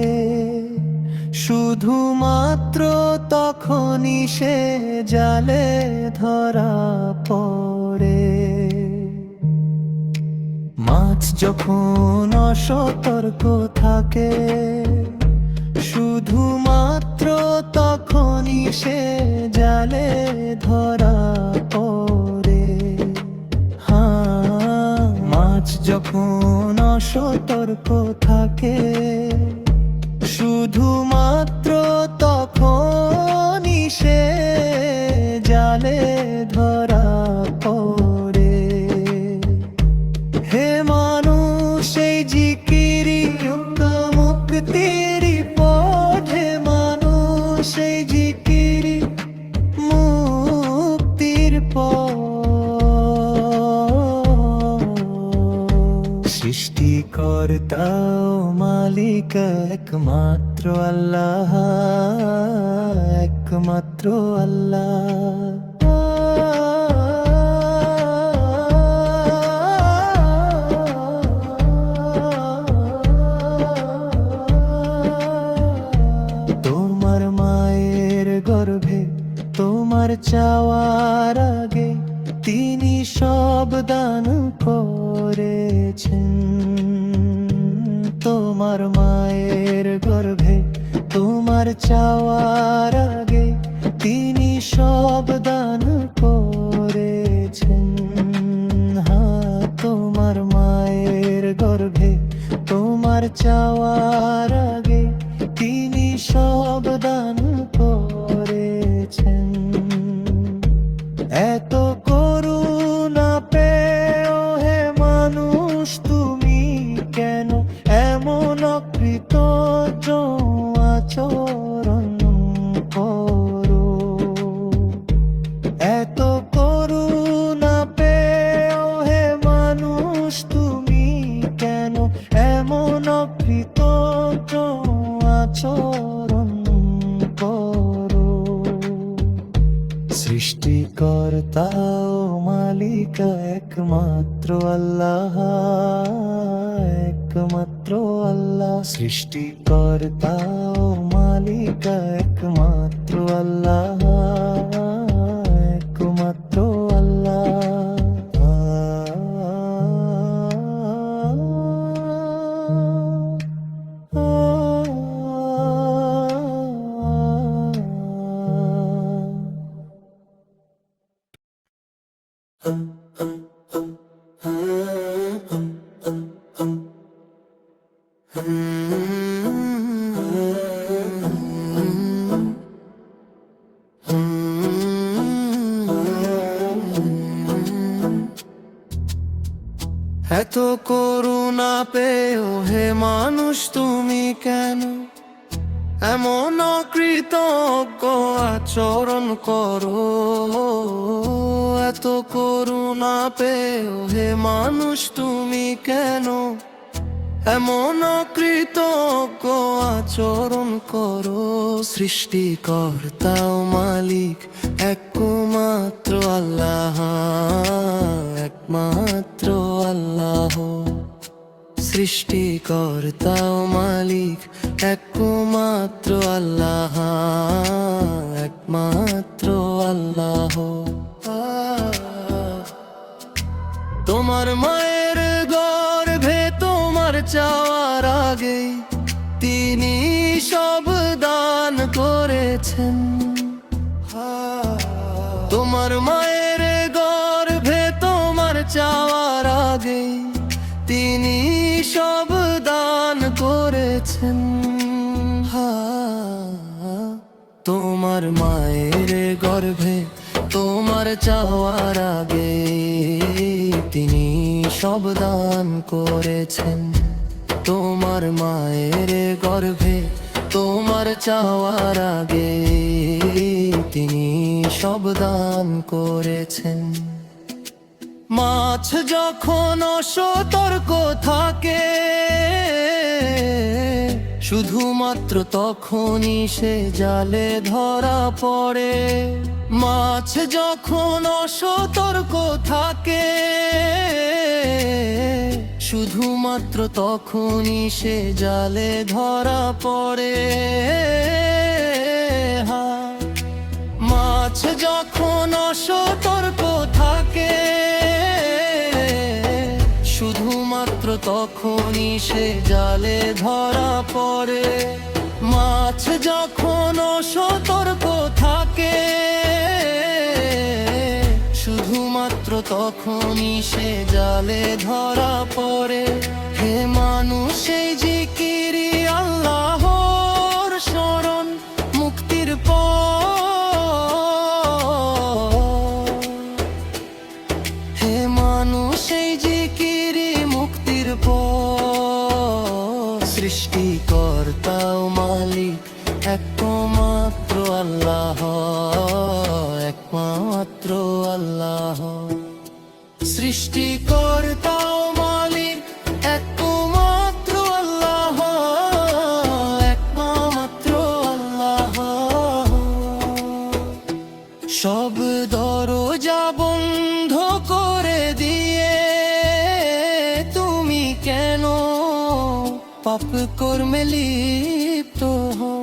শুধুমাত্র তখনই সে জালে ধরা পড়ে। মাছ যখন অসতর্ক থাকে শুধুমাত্র তখনই সে জালে ধরা পড়ে। মাছ যখন অসতর্ক থাকে শুধুমাত্র তখনই সে জালে ধরা পড়ে। হে মানুষ এই জিকিরি মুক্তির পথ, হে মানুষ এই জিকিরি মুক্তির পথ। সৃষ্টিকর্তা ও মালিক একমাত্র আল্লাহ, একমাত্র আল্লাহ। তোমার মায়ের গর্ভে তোমার চাওয়ার আগে তিনি সব দান করেছেন। তোমার মায়ের গর্ভে তোমার চাওয়ার আগে তিনি সব দান করেছেন। হ্যাঁ, তোমার মায়ের গর্ভে তোমার চাওয়ার আগে তিনি সব দান করেছেন। এত করুণা পেও হে মানুষ তুমি কেন এমন অকৃতজ্ঞ আচরণ করো। এত করুণা পেও হে মানুষ তুমি কেন এমন অকৃতজ্ঞ আচরণ করো। সৃষ্টিকর্তা ও মালিকা একমাত্র আল্লাহ, একমাত্র আল্লাহ। সৃষ্টিকর্তা ও মালিকা একমাত্র আল্লাহ, একমাত্র আল্লাহ। এত করুণা পেও হে মানুষ তুমি কেন এমন অকৃতজ্ঞ আচরণ করো। এত করুণা পেও হে মানুষ তুমি কেন এমন অকৃতজ্ঞ আচরণ করো। সৃষ্টিকর্তা ও মালিক একমাত্র আল্লাহ, একমাত্র আল্লাহ। সৃষ্টিকর্তা ও মালিক একমাত্র আল্লাহ, একমাত্র আল্লাহ। তোমার মায়ের গর্ভে তোমার চাওয়ার আগে তিনি সব দান করেছেন। তোমার মায়ের গর্ভে তোমার চাওয়ার আগে তিনি সব দান করেছেন। তোমার মায়ের গর্ভে তোমার চাওয়ার আগে তিনি সব দান করেছেন। তোমার মায়ের গর্ভে তোমার চাওয়ার আগে তিনি সব দান করেছেন। মাছ যখন অসতর্ক থাকে শুধুমাত্র তখনই সে জালে ধরা পড়ে। মাছ যখন অসতর্ক থাকে শুধুমাত্র তখনই সে জালে ধরা পড়ে। মাছ যখন অসতর্ক থাকে শুধুমাত্র তখনই সে জালে ধরা পড়ে। মাছ যখন অসতর্ক থাকে শুধুমাত্র তখনই সে জালে ধরা পড়ে। হে মানুষ এই জিকিরি আল্লাহর শরণ মুক্তির পথ। হে মানুষ এই জিকিরি মুক্তির পথ। সৃষ্টিকর্তা ও মালিক একমাত্র আল্লাহ, একমাত্র আল্লাহ। সৃষ্টিকর্তা ও মালিক একমাত্র আল্লাহ, একমাত্র আল্লাহ। সব দরজা বন্ধ করে দিয়ে তুমি কেন পাপ কর্মে লিপ্ত হও।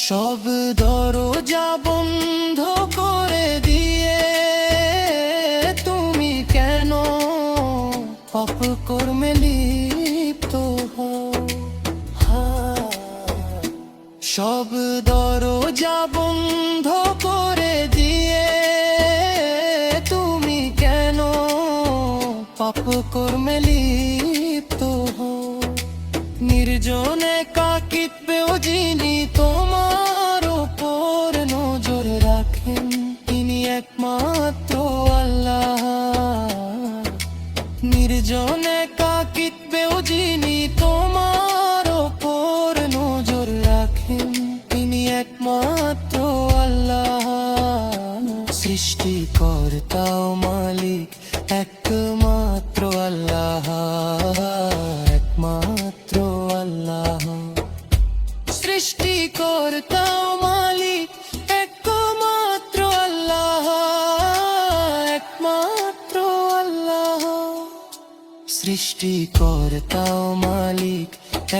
সব দরজা বন্ধ করে দিয়ে তুমি কেন পাপ কর্মে লিপ্ত হও। সব দরজা বন্ধ করে দিয়ে তুমি কেন পাপ কর্মে লিপ্ত হও। নির্জনে কাকিত্বেও যিনি তোমার উপর নজর রাখেন, তিনি একমাত্র আল্লাহ। নির্জনে কাকিত্বেও যিনি তোমার উপর নজর রাখেন, তিনি একমাত্র আল্লাহ। সৃষ্টিকর্তা ও মালিক একমাত্র আল্লাহ, একমাত্র আল্লাহ। সৃষ্টিকর্তা ও মালিক একমাত্র আল্লাহ, একমাত্র আল্লাহ। সৃষ্টিকর্তা ও মালিক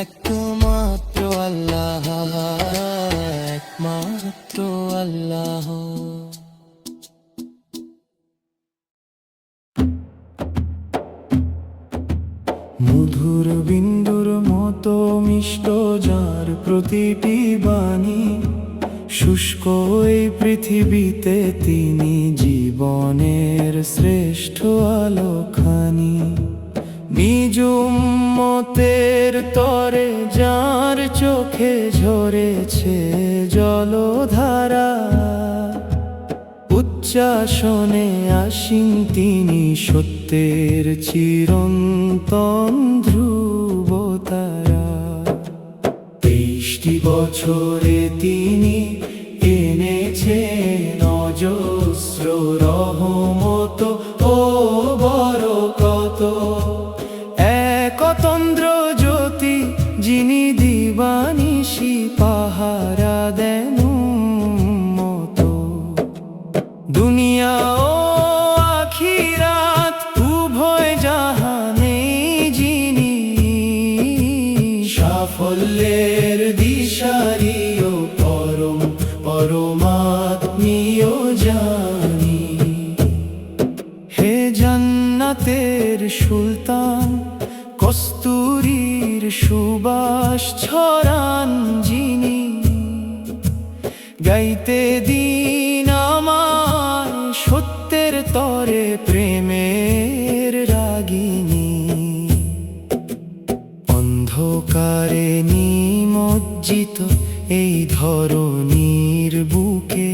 একমাত্র আল্লাহ, একমাত্র আল্লাহ। মধুর বিন্দুর মতো মিষ্ট যার প্রতিটি বাণী, শুষ্ক এই পৃথিবীতে তিনি জীবনের শ্রেষ্ঠ আলোখানি। নিজ উম্মতের তরে যার চোখে ঝরেছে জলধারা, উচ্চাসনে আসীন তিনি সত্যের চিরন্তন ধ্রুবতারা। 23টি বছরে তিনি এনেছেন অজস্র রহমত ও বরকত। একতন্দ্র জ্যোতি যিনি দিবানিশি পাহারা দেন মতো। দুনিয়া ও আখিরাত উভয় জাহানে যিনি সাফল্যের দিশারি ও পরমাত্মীয় জানি। হে জান্নাতের সুলতান, কস্তুরীর সুবাস ছড়ান যিনি, গাইতে দিন আমায় সত্যের তরে প্রেমের রাগিনী। অন্ধকারে নিমজ্জিত এই ধরনীর বুকে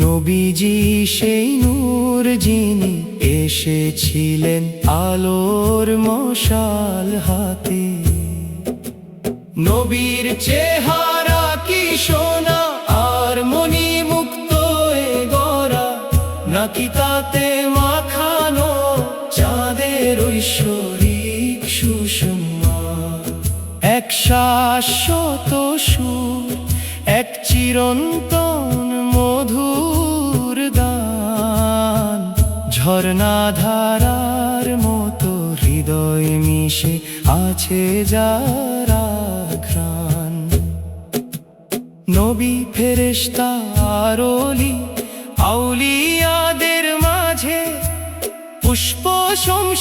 নবীজি সেই নূর যিনি এসেছিলেন আলোর মশাল হাতে। নবীর চেহারা কি সোনা আর মণি মুক্ত এ গড়া, নাকি তাতে মাখানো চাঁদের ঐশ্বরিক সুষমা। এক শাশ্বত সুর, এক চিরন্তন মধুর গান, ঝর্ণা ধারার মতো হৃদয় মিশে আছে যারা ঘ্রাণ। নবী ফেরেশতা আর ওলি আউলিয়াদের মাঝে পুষ্প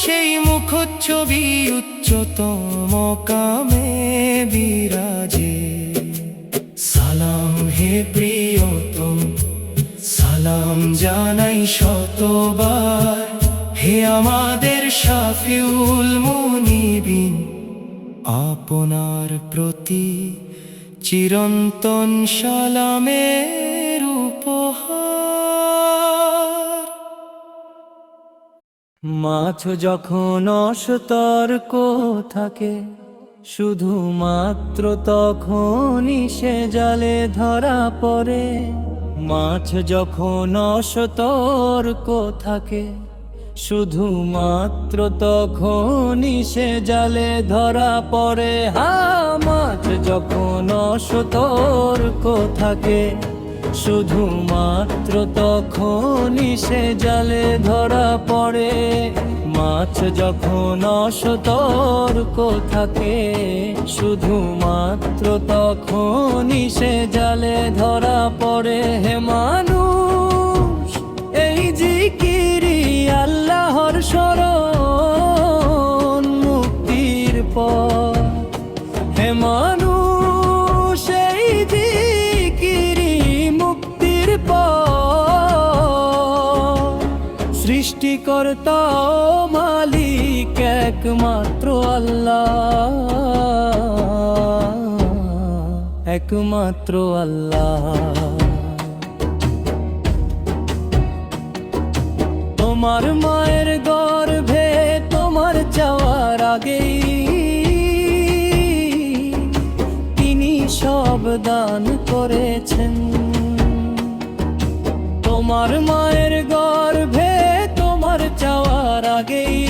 সেই মুখচ্ছবি উচ্চতম কামে বিরাজে। সালাম হে প্রিয়তম, সালাম জানাই শতবার, হে আমাদের শাফিউল মুনিবিন। আপনার প্রতি চিরন্তন সালামের উপহার। মাছ যখন অসতর্ক থাকে, শুধুমাত্র তখনই সে জালে ধরা পড়ে। মাছ যখন অসতর্ক থাকে, শুধুমাত্র তখনই সে জালে ধরা পড়ে। মাছ যখন অসতর্ক থাকে, শুধুমাত্র তখনই সে জালে ধরা পড়ে। মাছ যখন অসতর্ক থাকে, শুধুমাত্র তখনই সে জালে ধরা পড়ে। হে মানুষ, এই জিকিরি আল্লাহর শরণ, মানুষ এই জিকিরি মুক্তির পথ। সৃষ্টিকর্তা ও মালিক একমাত্র আল্লাহ, একমাত্র আল্লাহ। তোমার মায়ের গর্ভে তোমার যাওয়ার আগেই তিনি সব দান করেছেন। তোমার মায়ের গর্ভে তোমার যাওয়ার আগেই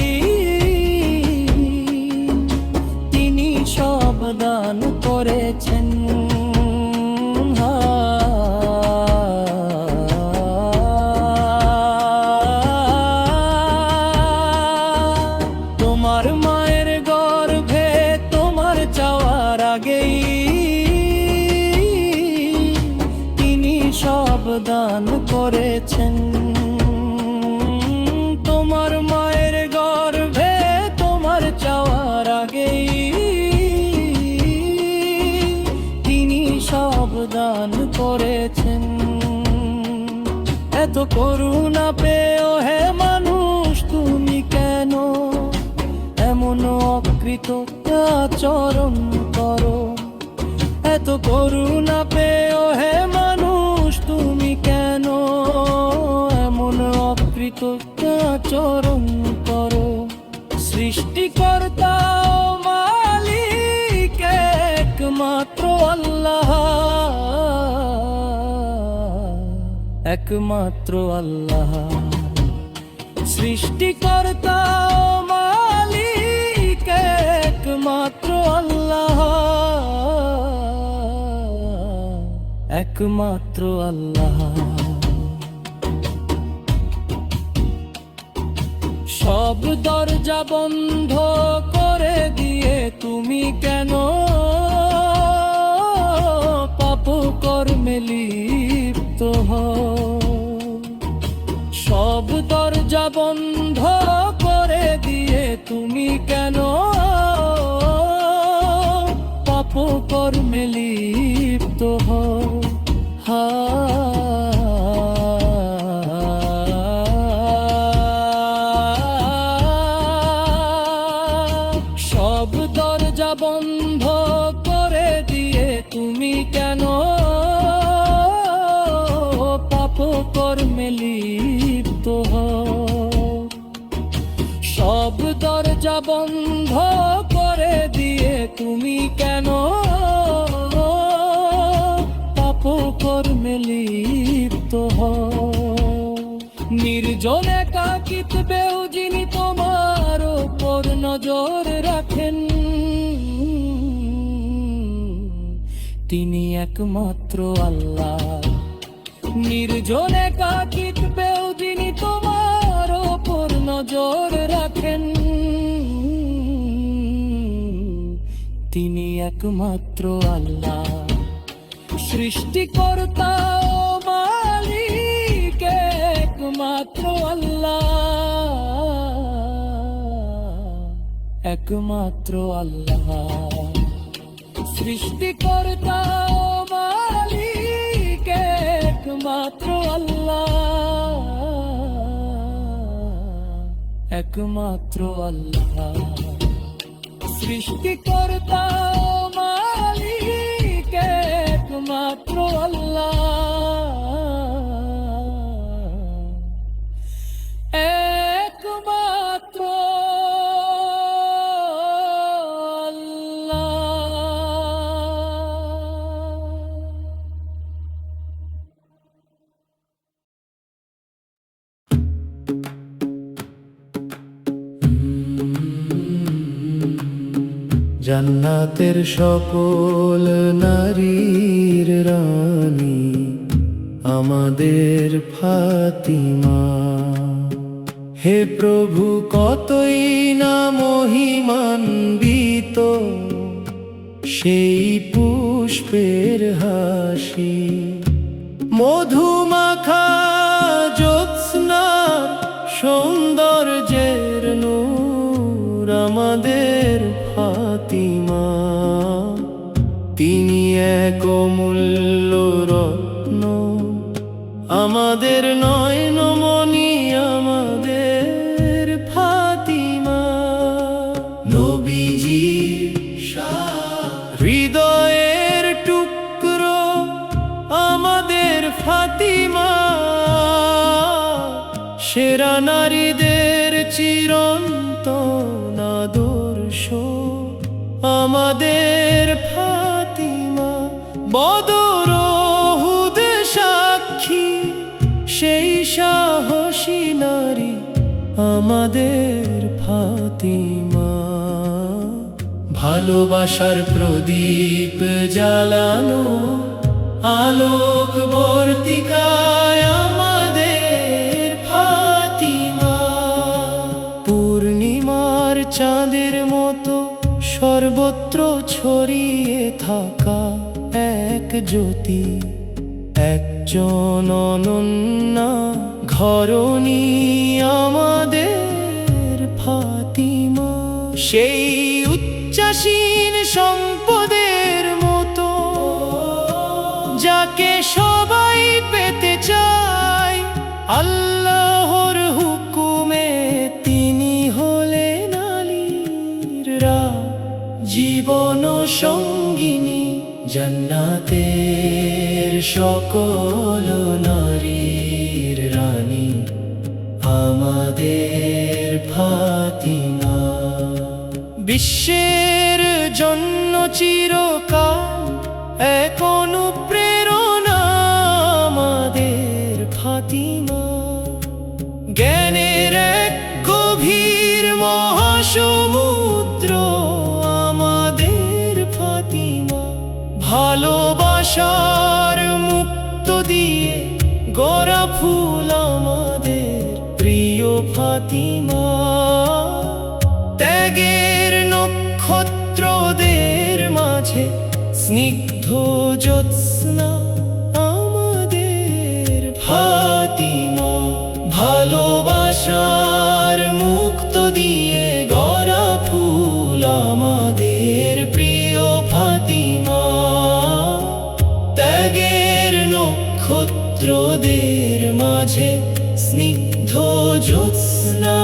তিনি সব দান করেছেন। তোমার মায়ের গর্ভে তোমার যাওয়ার আগেই তিনি সব দান করেছেন। তোমার মায়ের গর্ভে তোমার যাওয়ার আগেই তিনি সব দান করেছেন। এত করুণা পেও হে মানুষ তুমি কেন এমন অকৃতজ্ঞ আচরণ করো? এত করুণা পেও হে মানুষ তুমি কেন এমন অকৃতজ্ঞ আচরণ করো? সৃষ্টিকর্তা ও মালিক একমাত্র আল্লাহ, একমাত্র আল্লাহ। সৃষ্টিকর্তা ও মালিক একমাত্র আল্লাহ, একমাত্র আল্লাহ। সব দরজা বন্ধ করে দিয়ে তুমি কেন পাপ কর্মে লিপ্ত হও? সব দরজা বন্ধ করে দিয়ে তুমি কেন পাপ কর্মে লিপ্ত হও? সব দরজা বন্ধ করে দিয়ে তুমি কেন পাপ কর্মে লিপ্ত হও? সব দরজা বন্ধ করে দিয়ে তুমি কেন পাপ কর্মে লিপ্ত হও? নির্জন একাকিত্বেও যিনি তোমার ওপর নজর রাখেন তিনি একমাত্র আল্লাহ। নির্জন একাকিত্বেও যিনি তোমার ওপর নজর রাখেন তিনি একমাত্র আল্লাহ। সৃষ্টিকর্তা ও মালিক একমাত্র আল্লাহ, একমাত্র আল্লাহ। সৃষ্টিকর্তা ও মালিক একমাত্র আল্লাহ, একমাত্র আল্লাহ। সৃষ্টিকর্তা ও মালিক একমাত্র আল্লাহ, একমাত্র জান্নাতের সকল নারীর রানী আমাদের ফাতিমা। হে প্রভু কতই না মহিমান্বিত সেই পুষ্পের হাসি, মধুমাখা জ্যোৎস্নার সৌন্দর্যের নূর আমাদের ফাতিমা। এক অমূল্য রত্ন, আমাদের নয়নমণি, আমাদের ফাতিমা। নবীজির হৃদয়ের টুকরো আমাদের ফাতিমা, সেরা নারীদের চিরন্তন আদর্শ আমাদের ফাতিমা। বদর উহুদ সাক্ষী সেই সাহসী নারী আমাদের ফাতিমা। ভালোবাসার প্রদীপ জ্বালানো আলোক বর্তিকায় আমাদের ফাতিমা। পূর্ণিমার চাঁদের মতো সর্বত্র ছড়িয়ে থাকা এক জ্যোতি, একজন অনন্যা ঘরণী আমাদের ফাতিমা। সেই উচ্চাসীন সম্পদের মতো যাকে সবাই পেতে চায়, আল্লাহর হুকুমে তিনি হলেন আলীর জীবন সঙ্গিনী। জান্নাতের সকল নারীর রানী আমাদের ফাতিমা। বিশ্বের জন্য চিরকাল এক অনুপ্রেরণা আমাদের ফাতিমা। জ্ঞানের এক গভীর মহাসমুদ্র আমাদের ফাতিমা। ভালোবাসার মুক্ত দিয়ে গড়া ফুল আমাদের প্রিয় ফাতিমা। ত্যাগের নক্ষত্রদের মাঝে স্নিগ্ধ জ্যোৎস্না আমাদের ফাতিমা। ভালোবাসার মুক্ত দিয়ে গড়া ফুল আমাদের প্রিয় ফাতিমা। ত্যাগের নক্ষত্রদের মাঝে স্নিগ্ধ জ্যোৎস্না